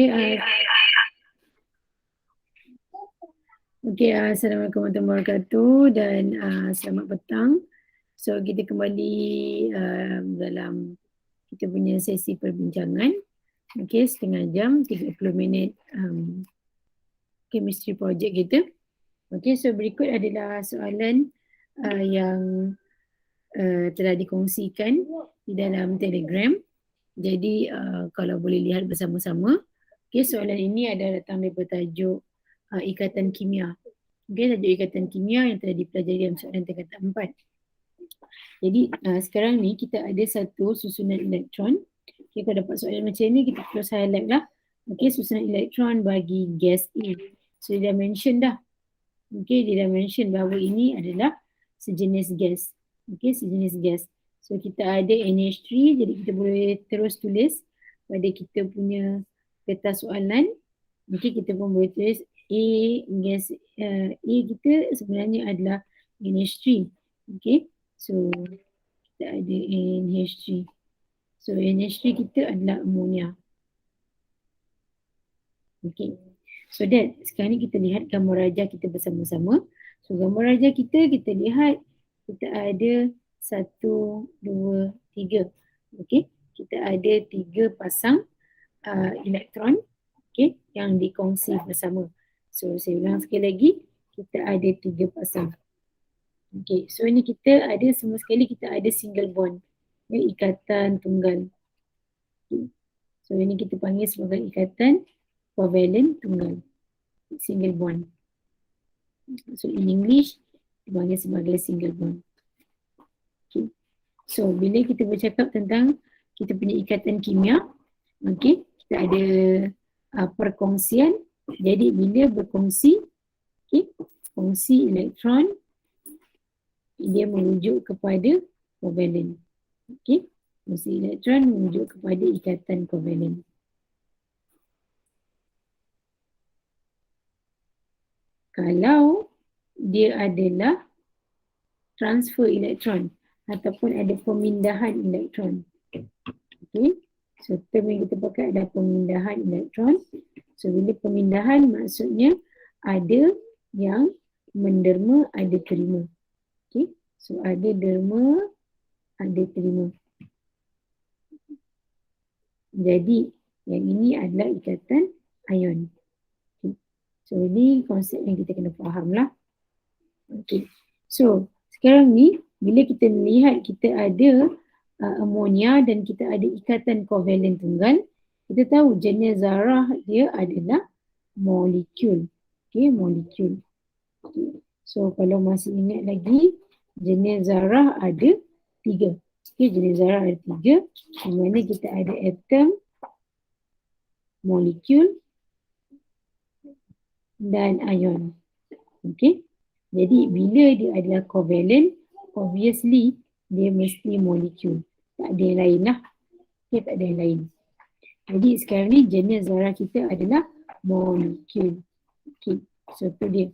Assalamualaikum warahmatullahi wabarakatuh dan selamat petang. So kita kembali dalam kita punya sesi perbincangan. Okey, setengah jam, 30 minit chemistry project kita. Okey, so berikut adalah soalan yang telah dikongsikan di dalam Telegram. Jadi kalau boleh lihat bersama-sama. Okey, soalan ini ada datang daripada tajuk ikatan kimia. Okey, tajuk ikatan kimia yang telah dipelajari dalam soalan tingkatan 4. Jadi sekarang ni kita ada satu susunan elektron. Okay, kalau dapat soalan macam ni kita terus highlight lah. Okay, susunan elektron bagi gas A. So dia dah mention dah. Okay, dia dah mention bahawa ini adalah sejenis gas. Okay, sejenis gas. So kita ada NH3, jadi kita boleh terus tulis pada kita punya kertas soalan. Okay, kita pun boleh tulis A, gas A kita sebenarnya adalah NH3. Okay, so kita ada NH3. So NH3 kita adalah amonia. Okay, so that sekarang ni kita lihat gambar rajah kita bersama-sama. So gambar rajah kita lihat kita ada 1, 2, 3. Okay, kita ada 3 pasang elektron, okay, yang dikongsi bersama. So saya ulang sekali lagi, kita ada 3 pasang. Okay, so ini kita ada semua sekali kita ada single bond, ikatan tunggal. Okay. So ini kita panggil sebagai ikatan covalent tunggal, single bond. So in English dipanggil sebagai single bond. Okay. So bila kita bercakap tentang kita punya ikatan kimia, okay, kita ada perkongsian. Jadi bila berkongsi, okay, kongsi elektron dia merujuk kepada covalent. Okay, kongsi elektron merujuk kepada ikatan covalent. Kalau dia adalah transfer elektron ataupun ada pemindahan elektron. Okay, so term yang kita pakai adalah pemindahan elektron. So bila pemindahan maksudnya ada yang menderma, ada terima. Okay, so ada derma, ada terima. Jadi yang ini adalah ikatan ion. Okay. So ini konsep yang kita kena faham lah. Okay. So sekarang ni bila kita melihat kita ada amonia dan kita ada ikatan kovalent tunggal, kita tahu jenis zarah dia adalah molekul. Okay, molekul. Okay. So kalau masih ingat lagi, jenis zarah ada 3. Okay, jenis zarah ada 3. Di mana kita ada atom, molekul dan ion. Okay. Jadi bila dia adalah covalent, obviously dia mesti molekul. Tak ada yang lain lah. Okay, tak ada yang lain. Jadi sekarang ni jenis zarah kita adalah molekul. Okay, so tu dia.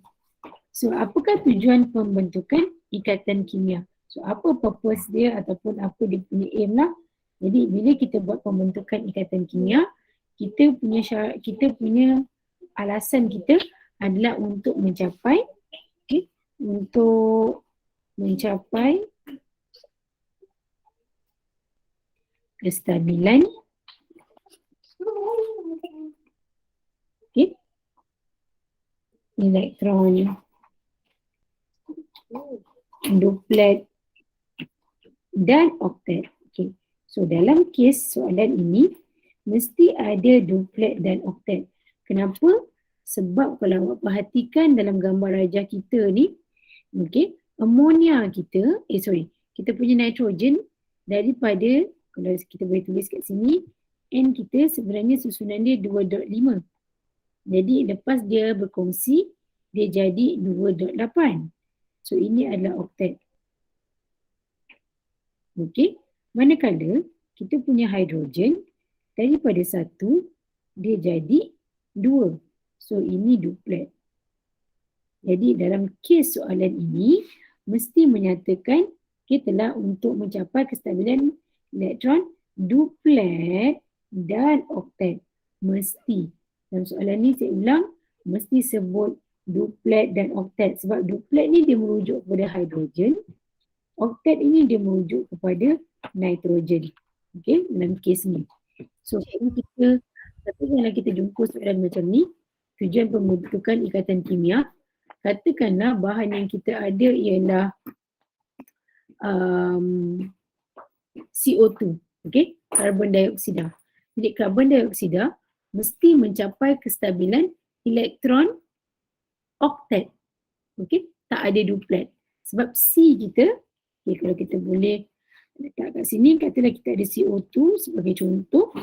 So apakah tujuan pembentukan ikatan kimia? So apa purpose dia ataupun apa dia punya aim lah. Jadi bila kita buat pembentukan ikatan kimia, kita punya alasan kita adalah untuk mencapai, okay, untuk mencapai kestabilan, okay, elektron, duplet dan oktet. Okay. So dalam kes soalan ini mesti ada duplet dan oktet. Kenapa? Sebab kalau awak perhatikan dalam gambar rajah kita ni, okay, amonia kita, kita punya nitrogen daripada, kalau kita boleh tulis kat sini, N kita sebenarnya susunan dia 2.5. Jadi lepas dia berkongsi, dia jadi 2.8. So ini adalah oktet. Okey, manakala kita punya hidrogen daripada 1 dia jadi 2. So ini duplet. Jadi dalam kes soalan ini mesti menyatakan kita telah untuk mencapai kestabilan elektron duplet dan oktet. Mesti. Dalam soalan ni saya ulang, mesti sebut duplet dan oktet. Sebab duplet ni dia merujuk kepada hidrogen, oktet ini dia merujuk kepada nitrogen. Okey, dalam kes ni. So, katakanlah kita jumpa soalan macam ni, tujuan pembentukan ikatan kimia, katakanlah bahan yang kita ada ialah CO2, okey, karbon dioksida. Jadi karbon dioksida mesti mencapai kestabilan elektron oktet. Okey, tak ada duplet. Sebab C kita, okay, kalau kita boleh letak kat sini, katalah kita ada CO2 sebagai contoh.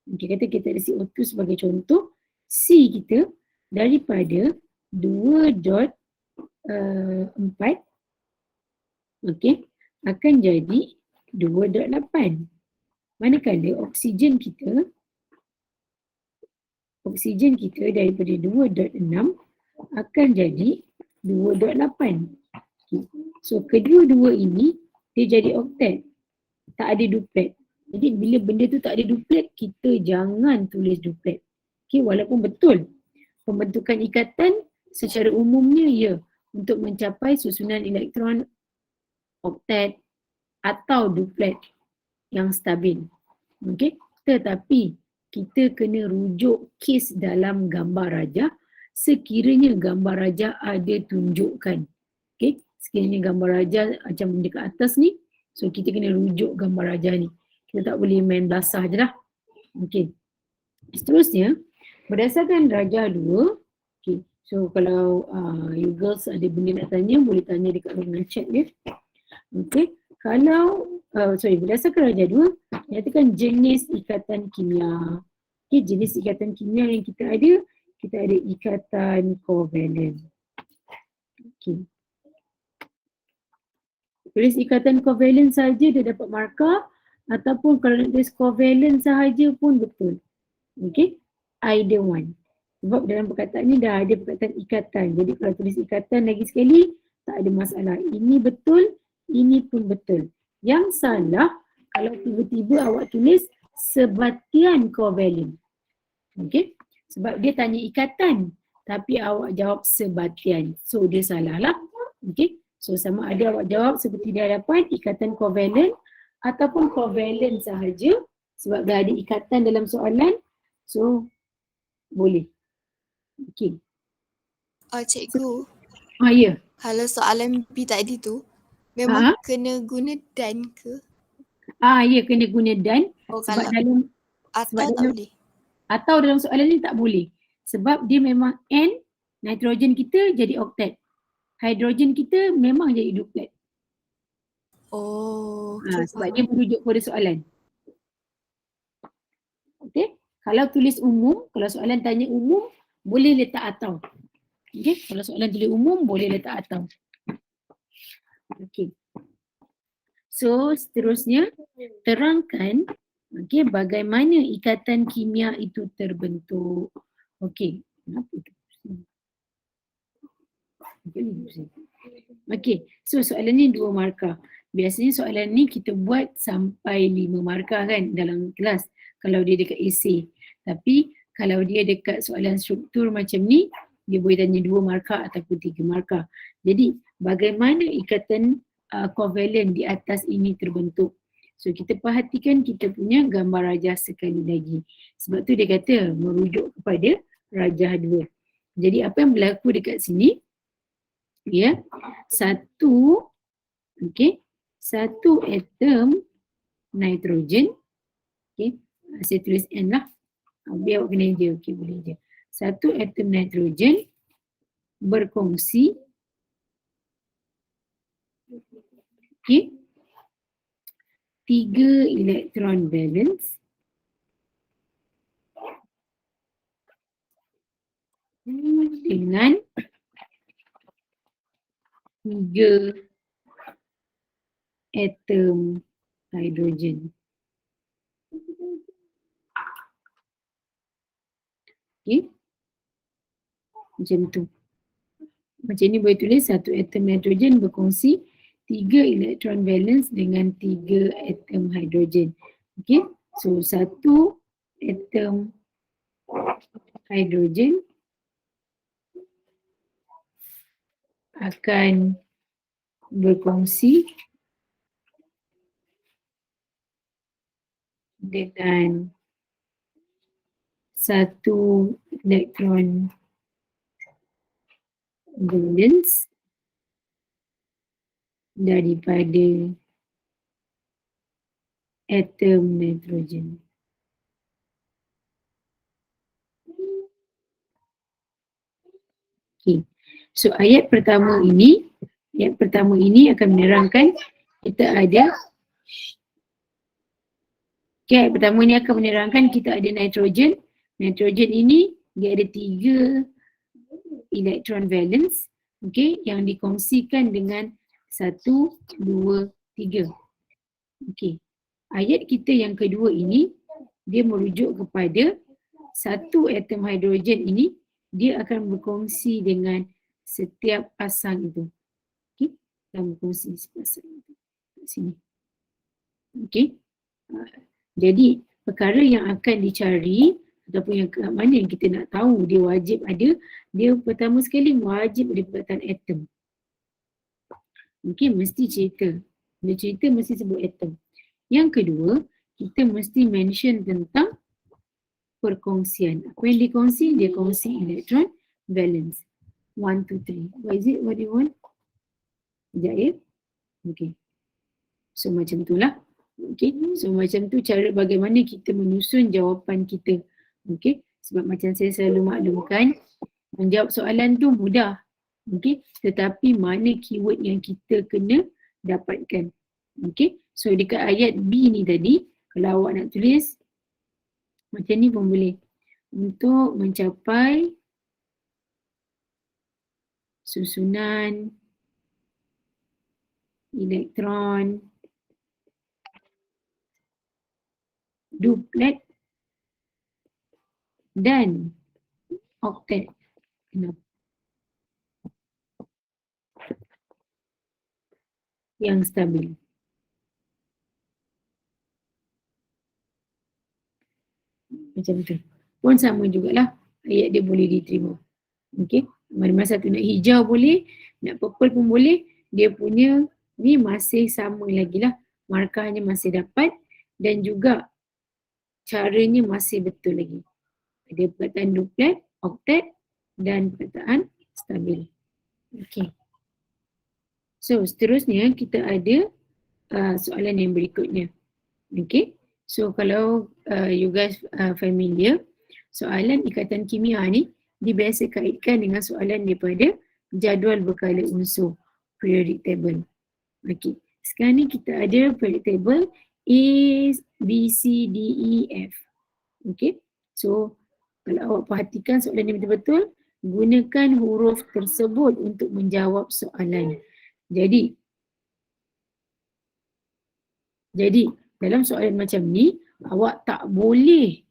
Okey, kata kita ada CO2 sebagai contoh, C kita daripada 2.4, okey, akan jadi 2.8. Manakala oksigen kita daripada 2.6 akan jadi 2.8. Okay. So kedua-dua ini dia jadi oktet. Tak ada duplet. Jadi bila benda tu tak ada duplet, kita jangan tulis duplet. Okay, walaupun betul pembentukan ikatan secara umumnya ya untuk mencapai susunan elektron oktet atau duplet yang stabil. Okay, tetapi kita kena rujuk kes dalam gambar rajah sekiranya gambar rajah ada tunjukkan. Okay, sekiranya gambar rajah macam dekat atas ni, so kita kena rujuk gambar rajah ni. Kita tak boleh main basah je lah. Okay. Seterusnya, berdasarkan rajah 2, okay, so kalau you girls ada benda nak tanya, boleh tanya dekat ruangan chat dia. Okay, kalau, berdasarkan rajah 2, nyatakan jenis ikatan kimia. Okay, jenis ikatan kimia yang kita ada ikatan kovalen. Okay. Tulis ikatan kovalen saja dia dapat markah, ataupun kalau nak tulis kovalen sahaja pun betul. Okay, either one. Sebab dalam perkataan ni dah ada perkataan ikatan. Jadi kalau tulis ikatan lagi sekali, tak ada masalah. Ini betul, ini pun betul. Yang salah, kalau tiba-tiba awak tulis sebatian kovalen. Okay, sebab dia tanya ikatan, tapi awak jawab sebatian. So dia salah lah. Okay, so sama ada awak jawab seperti di hadapan, ikatan kovalen ataupun kovalen sahaja sebab dah ada ikatan dalam soalan. So, boleh. Okay. Cikgu. Ya. Kalau soalan B tadi tu, memang kena guna dan ke? Ya, kena guna dan. Sebab dalam atau tak boleh? Atau dalam soalan ni tak boleh. Sebab dia memang N, nitrogen kita jadi oktet. Hidrogen kita memang jadi duplet. Sebab dia merujuk pada soalan. Okay. Kalau tulis umum, kalau soalan tanya umum, boleh letak atau. Okay. Kalau soalan tulis umum, boleh letak atau. Okay. So, seterusnya, terangkan bagaimana ikatan kimia itu terbentuk. Okay. Kenapa itu? Okay. So, soalan ni 2 markah. Biasanya soalan ni kita buat sampai 5 markah kan dalam kelas. Kalau dia dekat esei. Tapi kalau dia dekat soalan struktur macam ni, dia boleh tanya 2 markah ataupun 3 markah. Jadi bagaimana ikatan kovalen di atas ini terbentuk? So kita perhatikan kita punya gambar rajah sekali lagi. Sebab tu dia kata merujuk kepada rajah 2. Jadi apa yang berlaku dekat sini? Ya, satu atom nitrogen. Okay. Saya tulis N lah. Biar awak kena je. Okay, boleh je. Satu atom nitrogen berkongsi okay, 3 elektron valence dengan 3 atom hidrogen. Okay. Macam tu. Macam ni boleh tulis satu atom nitrogen berkongsi 3 elektron valence dengan 3 atom hidrogen. Okay. So satu atom hidrogen akan berkongsi dengan satu elektron valence daripada atom nitrogen. Okay. So ayat pertama ini akan menerangkan kita ada ayat pertama ini akan menerangkan kita ada nitrogen. Nitrogen ini dia ada 3 elektron valence, okay, yang dikongsikan dengan 1, 2, 3. Okay. Ayat kita yang kedua ini dia merujuk kepada satu atom hidrogen ini dia akan berkongsi dengan setiap pasang itu. Okay. Akan berkongsi sepasang itu. Kat sini. Okay. Jadi perkara yang akan dicari ataupun yang ke mana yang kita nak tahu dia wajib ada, dia pertama sekali wajib ada perkataan atom. Okay, mesti cerita. Bila cerita mesti sebut atom. Yang kedua, kita mesti mention tentang perkongsian. Apa yang dikongsi? Dia kongsi elektron valence. 1, 2, 3. What is it? What do you want? Sekejap ya. Okay. So macam itulah. Okay. So macam tu cara bagaimana kita menyusun jawapan kita. Okay. Sebab macam saya selalu maklumkan, menjawab soalan tu mudah. Okay. Tetapi mana keyword yang kita kena dapatkan. Okay. So dekat ayat B ni tadi, kalau awak nak tulis macam ni pun boleh. Untuk mencapai susunan elektron duplet dan oktet yang stabil. Macam tu. Pun sama jugalah ayat dia boleh diterima. Okey. Mana-mana satu nak hijau boleh, nak purple pun boleh. Dia punya ni masih sama lagi lah. Markahnya masih dapat dan juga caranya masih betul lagi. Ada perkataan duplet, oktet dan perkataan stabil. Okey. So seterusnya kita ada soalan yang berikutnya. Okay. So kalau you guys familiar, soalan ikatan kimia ni dibiasa kaitkan dengan soalan daripada jadual berkala unsur, periodic table. Okay. Sekarang ni kita ada periodic table A, B, C, D, E, F. Okay. So kalau awak perhatikan soalan ni betul-betul, gunakan huruf tersebut untuk menjawab soalan. Jadi dalam soalan macam ni, awak tak boleh,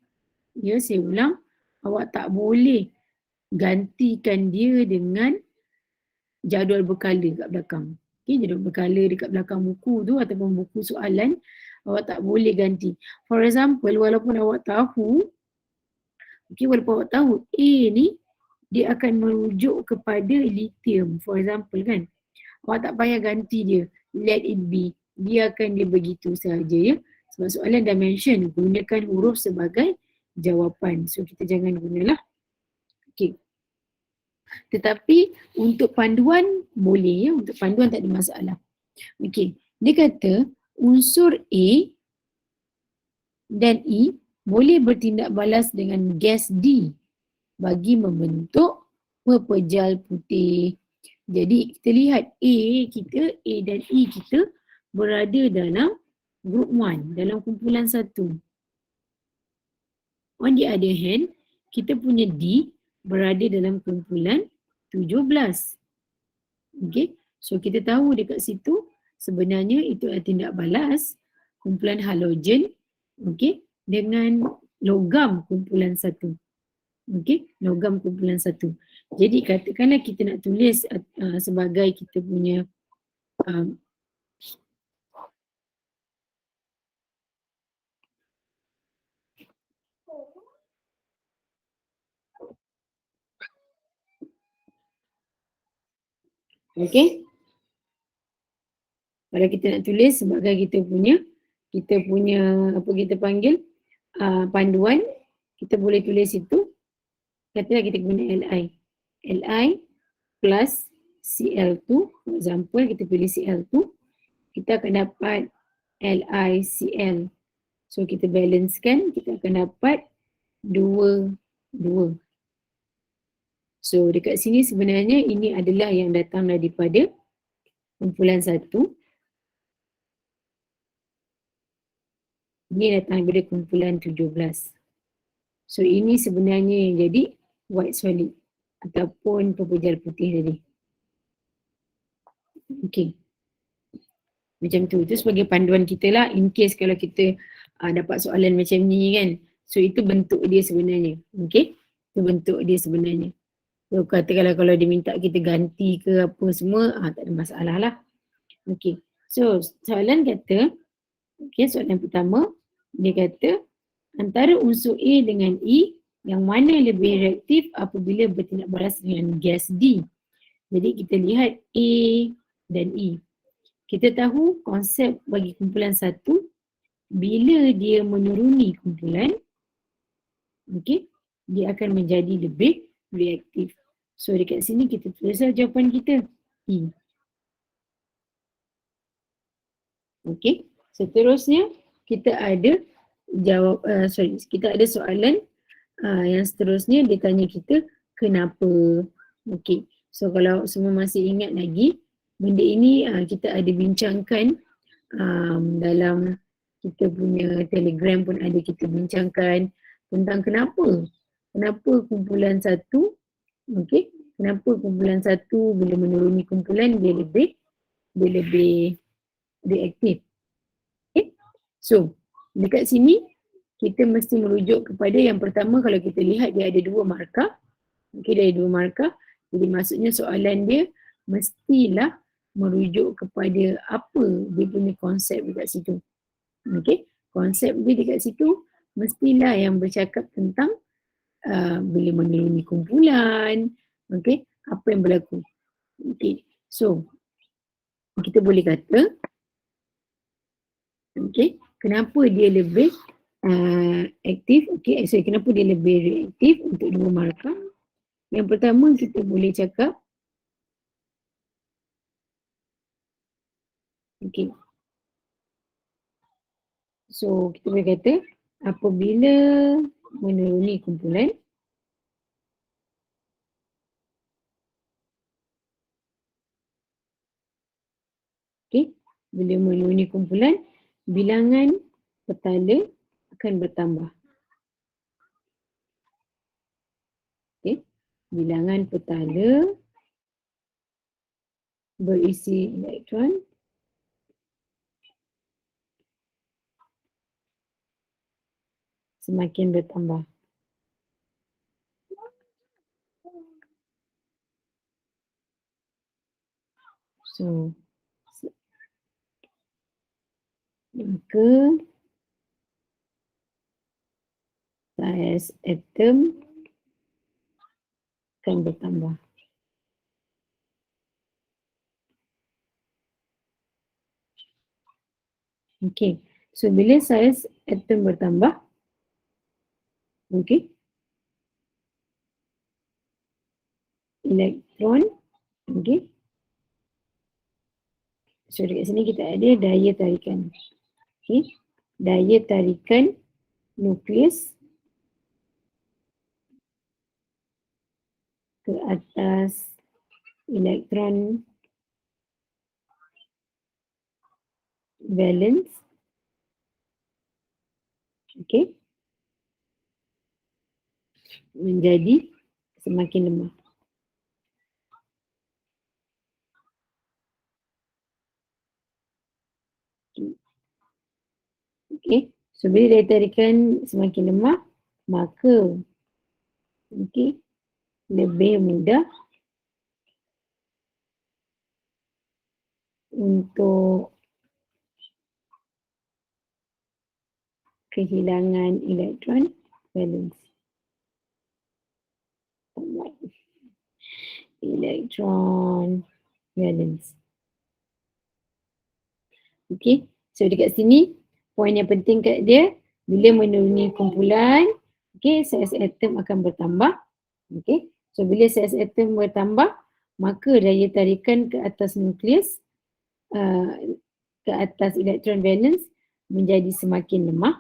ya saya ulang, awak tak boleh gantikan dia dengan jadual berkala kat belakang. Okay, jadual berkala dekat belakang buku tu ataupun buku soalan, awak tak boleh ganti. For example, walaupun awak tahu A ni, dia akan merujuk kepada lithium, for example kan. Awak tak payah ganti dia, let it be. Biarkan dia begitu sahaja ya. Sebab soalan dah mention gunakan huruf sebagai jawapan. So kita jangan gunalah. Okay. Tetapi untuk panduan boleh ya. Untuk panduan tak ada masalah. Okay. Dia kata unsur A dan E boleh bertindak balas dengan gas D bagi membentuk pepejal putih. Jadi kita lihat A dan E kita berada dalam group 1, dalam kumpulan 1. On the other hand, kita punya D berada dalam kumpulan 17. Okay, so kita tahu dekat situ sebenarnya itu adalah tindak balas kumpulan halogen, okay, dengan logam kumpulan 1. Okay, logam kumpulan 1. Jadi katakanlah kita nak tulis sebagai kita punya Okey. Kalau kita nak tulis sebagai kita punya apa kita panggil panduan, kita boleh tulis itu. Katalah kita guna Li. Li plus Cl2, for example kita pilih Cl2, kita akan dapat LiCl. So kita balancekan, kita akan dapat 2. So dekat sini sebenarnya ini adalah yang datang daripada kumpulan 1. Ini datang daripada kumpulan 17. So ini sebenarnya yang jadi white solid ataupun pepejal putih tadi. Okey. Macam tu. Itu sebagai panduan kita lah in case kalau kita dapat soalan macam ni kan. So itu bentuk dia sebenarnya. Okey. Itu bentuk dia sebenarnya. So katakanlah kalau dia minta kita ganti ke apa semua, tak ada masalah lah. Okey. So soalan kata, soalan pertama, dia kata antara unsur A dengan E, yang mana lebih reaktif apabila bertindak baras dengan gas D. Jadi kita lihat A dan E. Kita tahu konsep bagi kumpulan 1, bila dia menuruni kumpulan, dia akan menjadi lebih reaktif. So dekat sini kita tulislah jawapan kita, E. Okey, seterusnya kita ada kita ada soalan yang seterusnya dia tanya kita kenapa. Okey, so kalau semua masih ingat lagi, benda ini kita ada bincangkan dalam kita punya Telegram pun ada kita bincangkan tentang kenapa kumpulan 1, kenapa kumpulan 1 bila menuruni kumpulan dia lebih reaktif. Okay. So dekat sini kita mesti merujuk kepada yang pertama, kalau kita lihat dia ada 2 markah. Dia ada 2 markah. Jadi maksudnya soalan dia mestilah merujuk kepada apa dia punya konsep dekat situ. Konsep dia dekat situ mestilah yang bercakap tentang bila menuruni kumpulan, apa yang berlaku. So kita boleh kata, kenapa dia lebih aktif, kenapa dia lebih reaktif untuk 2 markah. Yang pertama kita boleh cakap, so kita boleh kata apabila menuruni kumpulan, bila menuruni kumpulan, bilangan petala akan bertambah. Bilangan petala berisi elektron semakin bertambah. So maka saiz atom akan bertambah. So bila saiz atom bertambah, elektron, so dekat sini kita ada daya tarikan. Daya tarikan nukleus ke atas elektron valence, menjadi semakin lemah. So bila daya tarikan semakin lemah, maka lebih mudah untuk kehilangan elektron valence. Elektron valence. Okay, so dekat sini poin yang penting kat dia, bila menuruni kumpulan, okay, saiz atom akan bertambah. Okay, so bila saiz atom bertambah, maka daya tarikan ke atas nukleus, ke atas elektron valence menjadi semakin lemah.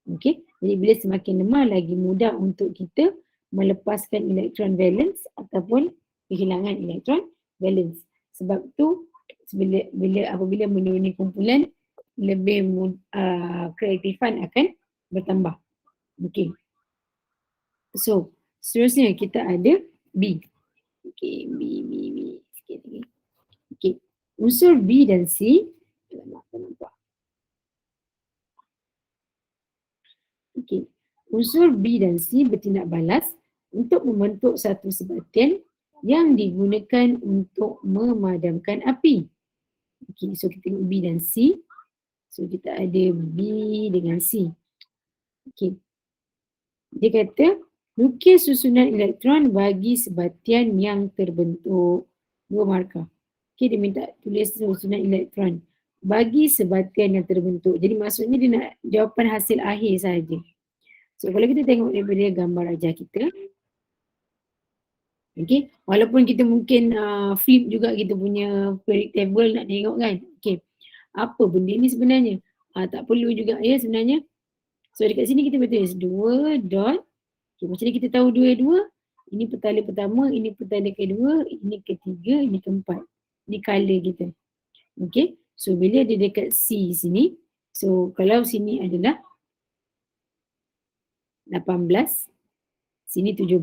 Okay, jadi bila semakin lemah, lagi mudah untuk kita melepaskan elektron valence ataupun kehilangan elektron valence. Sebab tu apabila menuruni kumpulan, lebih keaktifan akan bertambah. Okay, so seterusnya kita ada B. Okay, B. Sikit lagi. Okay, unsur B dan C. Nampak. Okay, unsur B dan C bertindak balas untuk membentuk satu sebatian yang digunakan untuk memadamkan api. Okay, so kita tengok B dan C. So kita ada B dengan C. Okay, dia kata lukis susunan elektron bagi sebatian yang terbentuk. 2 markah. Okay, dia minta tulis susunan elektron bagi sebatian yang terbentuk. Jadi maksudnya dia nak jawapan hasil akhir saja. So kalau kita tengok daripada gambar rajah kita, okay, walaupun kita mungkin flip juga kita punya periodic table nak tengok kan. Okay, apa benda ni sebenarnya? Tak perlu juga ya sebenarnya. So dekat sini kita boleh tulis 2 dot. Okay, macam ni kita tahu 2, ini petala pertama, ini petala kedua, ini ketiga, ini keempat. Ini color kita. Okay, so bila dia dekat C sini, so kalau sini adalah 18, sini 17,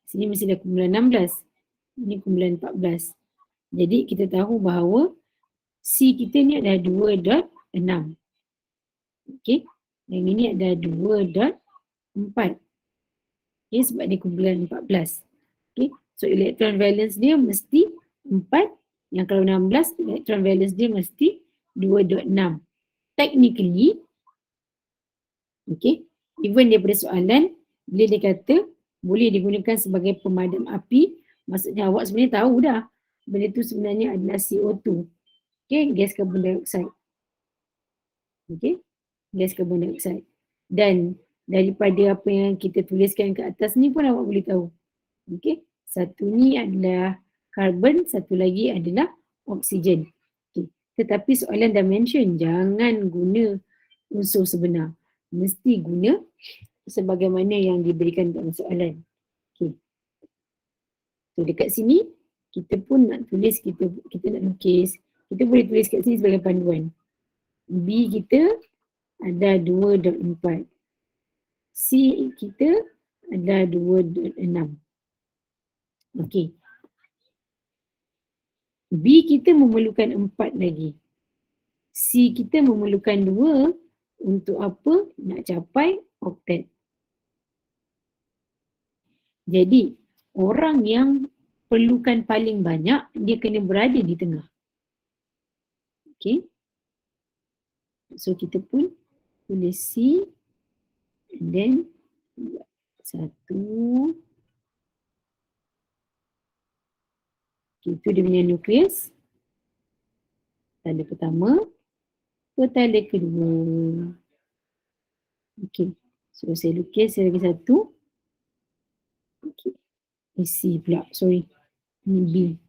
sini mesti ada kumpulan 16. Ini kumpulan 14. Jadi kita tahu bahawa C kita ni ada 2.6. Okey. Yang ini ada 2.4. Okey, sebab dia kumpulan 14. Okey. So elektron valence dia mesti 4. Yang kalau 16, elektron valence dia mesti 2.6. Technically, okey, even daripada soalan, bila dia kata boleh digunakan sebagai pemadam api, maksudnya awak sebenarnya tahu dah benda tu sebenarnya adalah CO2. Okay, gas carbon dioxide. Okay, gas carbon dioxide. Dan daripada apa yang kita tuliskan ke atas ni pun awak boleh tahu. Okay, satu ni adalah karbon, satu lagi adalah oksigen. Okay. Tetapi soalan dah mention, jangan guna unsur sebenar. Mesti guna sebagaimana yang diberikan dalam soalan. Okay. So dekat sini, kita pun nak tulis, kita nak lukis. Kita boleh tulis kat sini sebagai panduan. B kita ada 2.4. C kita ada 2.6. Okey. B kita memerlukan 4 lagi. C kita memerlukan 2 untuk apa? Nak capai oktet. Jadi, orang yang perlukan paling banyak, dia kena berada di tengah. Okay. So, kita pun tulis C and then 1. Okay, itu dia punya nukleus. Petala pertama, petala kedua. Okay, so saya lukis lagi 1. Okay, C pula, sorry. Ini B.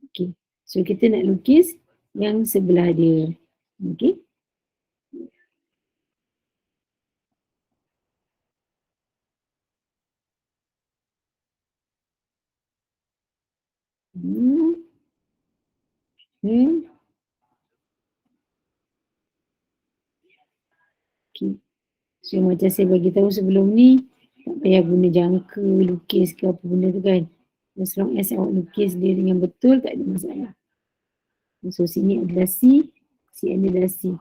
Okay, so kita nak lukis yang sebelah dia. Okay. Okay. So macam saya bagi tahu sebelum ni, tak payah guna jangka, lukis ke apa benda tu kan. As long as awak lukis dia dengan betul, tak ada masalah. So sini adalah C, C adalah C.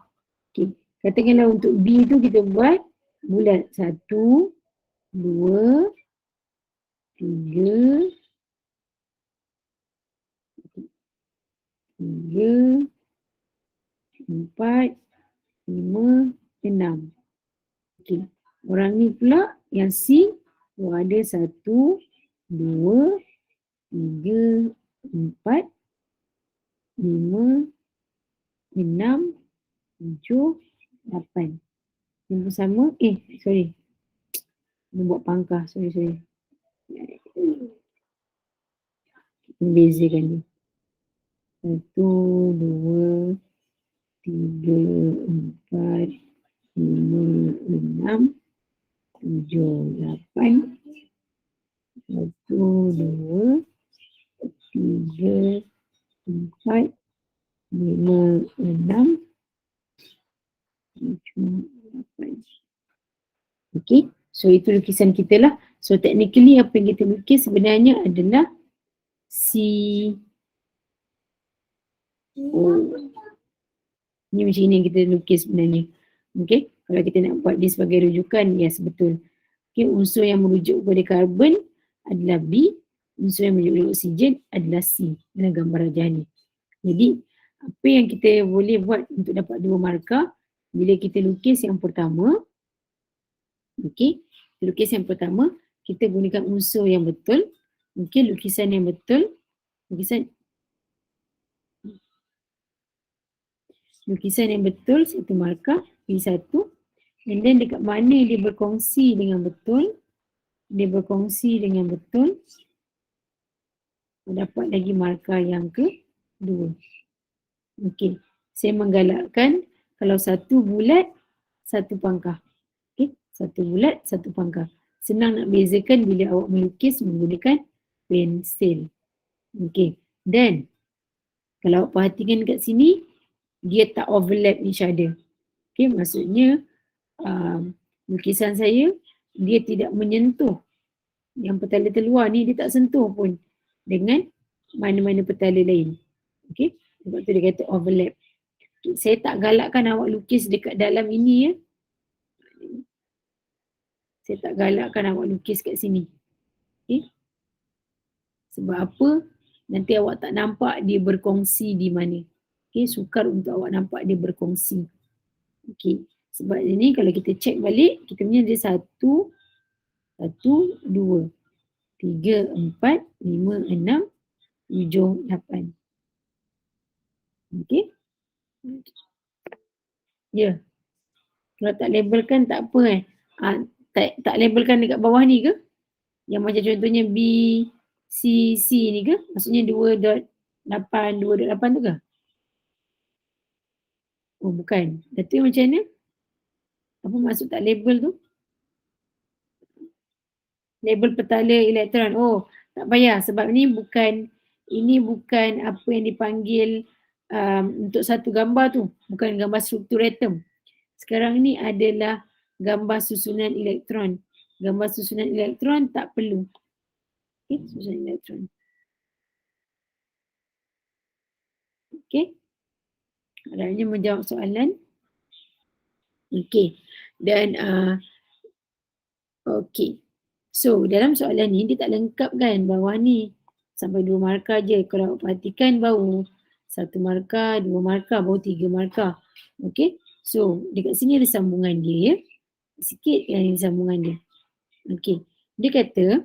Okay. Katakanlah untuk B tu kita buat bulat 1, 2, 3, 4, 5, 6. Okay. Orang ni pula yang C So ada 1, 2, 3, 4, 5, 6, 7, 8. Yang bersama, sorry. Dia buat pangkah, sorry. Bezakan dia. 1, 2, 3, 4, 5, 6, 7, 8. 1, 2, 3, 4, 5, 6, 7, 8. Okay, so itu lukisan kita lah. So technically apa yang kita lukis sebenarnya adalah Ni macam ini yang kita lukis sebenarnya. Okay, kalau kita nak buat dia sebagai rujukan, yes betul. Okay, unsur yang merujuk kepada karbon adalah B, unsur yang merujuk kepada oksigen adalah C dalam gambar rajah ni. Jadi, apa yang kita boleh buat untuk dapat 2 markah bila kita lukis yang pertama, okay, lukis yang pertama, kita gunakan unsur yang betul, okay, lukisan yang betul, lukisan yang betul, 1 markah, P1. And then dekat mana dia berkongsi dengan betul, dapat lagi markah yang kedua. Okey, saya menggalakkan kalau 1 bulat, 1 pangkah. Okey, 1 bulat, 1 pangkah. Senang nak bezakan bila awak melukis menggunakan pensil. Okey, dan kalau awak perhatikan kat sini, dia tak overlap each other. Okey, maksudnya lukisan saya, dia tidak menyentuh yang petala terluar ni, dia tak sentuh pun dengan mana-mana petala lain. Okey, sebab tu dia kata overlap. Okay, saya tak galakkan awak lukis dekat dalam ini ya. Saya tak galakkan awak lukis kat sini. Okay. Sebab apa? Nanti awak tak nampak dia berkongsi di mana. Okay, sukar untuk awak nampak dia berkongsi. Okay, sebab ini kalau kita cek balik, kita punya dia 1, 2, 3, 4, 5, 6, 7, 8. Okay. Ya. Kalau tak labelkan tak apa tak labelkan dekat bawah ni ke? Yang macam contohnya B, C, C ni ke? Maksudnya 2.8, 2.8 tu ke? Oh bukan. Itu macam mana? Apa maksud tak label tu? Label petala elektron. Oh, tak payah sebab ini bukan apa yang dipanggil untuk satu gambar tu. Bukan gambar struktur atom. Sekarang ni adalah gambar susunan elektron. Gambar susunan elektron tak perlu. Okay, susunan elektron. Okay. Harapnya menjawab soalan. Okay. Dan okay. So dalam soalan ni dia tak lengkap kan bawah ni. Sampai 2 markah je. Kalau perhatikan baru 1 markah, 2 markah, baru 3 markah. Okay. So dekat sini ada sambungan dia ya. Sikit yang sambungan dia. Okay. Dia kata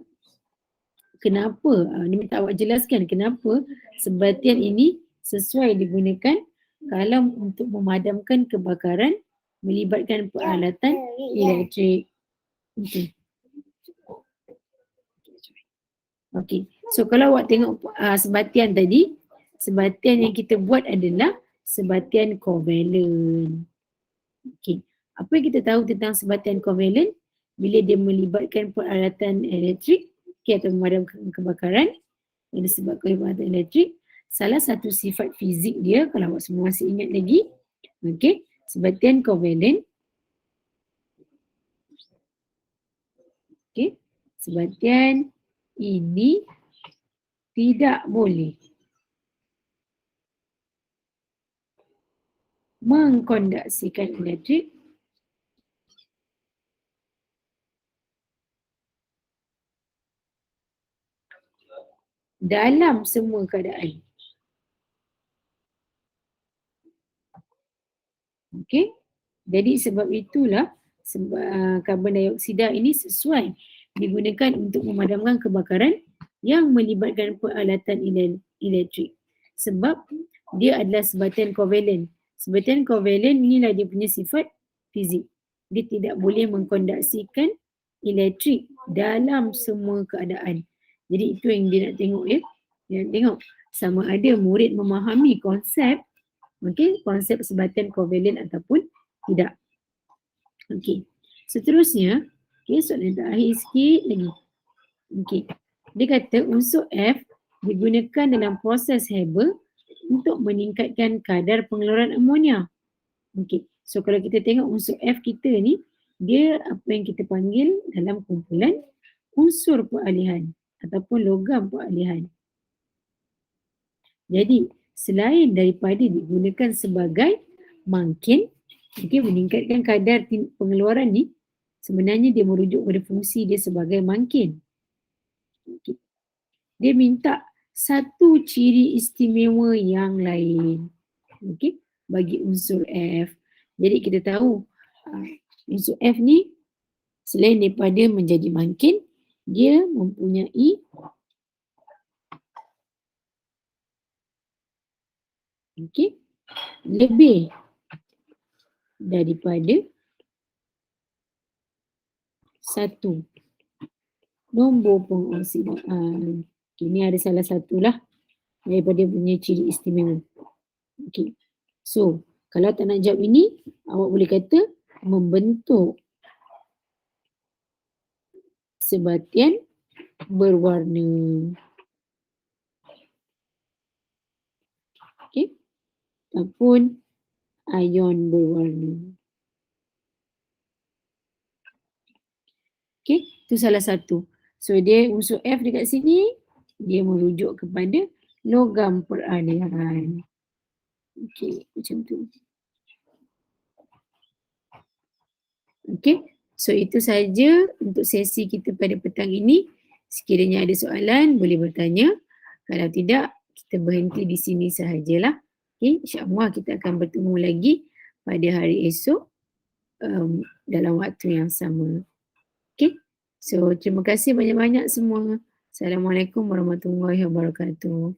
kenapa, ni minta awak jelaskan kenapa sebatian ini sesuai digunakan kalau untuk memadamkan kebakaran melibatkan peralatan elektrik. Okay. Okay. So kalau awak tengok sebatian tadi, sebatian yang kita buat adalah sebatian kovalent. Okay. Apa yang kita tahu tentang sebatian kovalent? Bila dia melibatkan peralatan elektrik, okay, atau memadamkan kebakaran yang disebabkan oleh peralatan elektrik, salah satu sifat fizik dia, kalau awak semua masih ingat lagi, okay, sebatian kovalent, okay, sebatian ini tidak boleh mengkonduksikan elektrik dalam semua keadaan. Okey. Jadi sebab itulah karbon dioksida ini sesuai digunakan untuk memadamkan kebakaran yang melibatkan peralatan elektrik. Sebab dia adalah sebatian kovalen. Sebatian kovalen inilah dia punya sifat fizik. Dia tidak boleh mengkondaksikan elektrik dalam semua keadaan. Jadi itu yang dia nak tengok ya. Dia nak tengok sama ada murid memahami konsep konsep sebatian kovalen ataupun tidak. Okey. Seterusnya, soalan terakhir sikit lagi. Okey. Dia kata unsur F digunakan dalam proses Haber untuk meningkatkan kadar pengeluaran amonia. Okey. So kalau kita tengok unsur F kita ni, dia apa yang kita panggil dalam kumpulan unsur peralihan ataupun logam peralihan. Jadi, selain daripada digunakan sebagai mangkin, meningkatkan kadar pengeluaran ni, sebenarnya dia merujuk pada fungsi dia sebagai mangkin. Okay. Dia minta satu ciri istimewa yang lain. Okey, bagi unsur F. Jadi kita tahu unsur F ni selain daripada menjadi mangkin, dia mempunyai lebih daripada satu nombor pengoksidaan. Ini ada salah satulah daripada punya ciri istimewa. Okey. So, kalau tak nak jawab ini, awak boleh kata membentuk sebatian berwarna. Okey. Ataupun ion berwarna. Okey, itu salah satu. So, dia unsur F dekat sini, dia merujuk kepada logam peralihan. Okey, macam tu. Okey, so itu saja untuk sesi kita pada petang ini. Sekiranya ada soalan, boleh bertanya. Kalau tidak, kita berhenti di sini sahajalah. Okey, insyaAllah kita akan bertemu lagi pada hari esok dalam waktu yang sama. Okey, so terima kasih banyak-banyak semua. Assalamualaikum warahmatullahi wabarakatuh.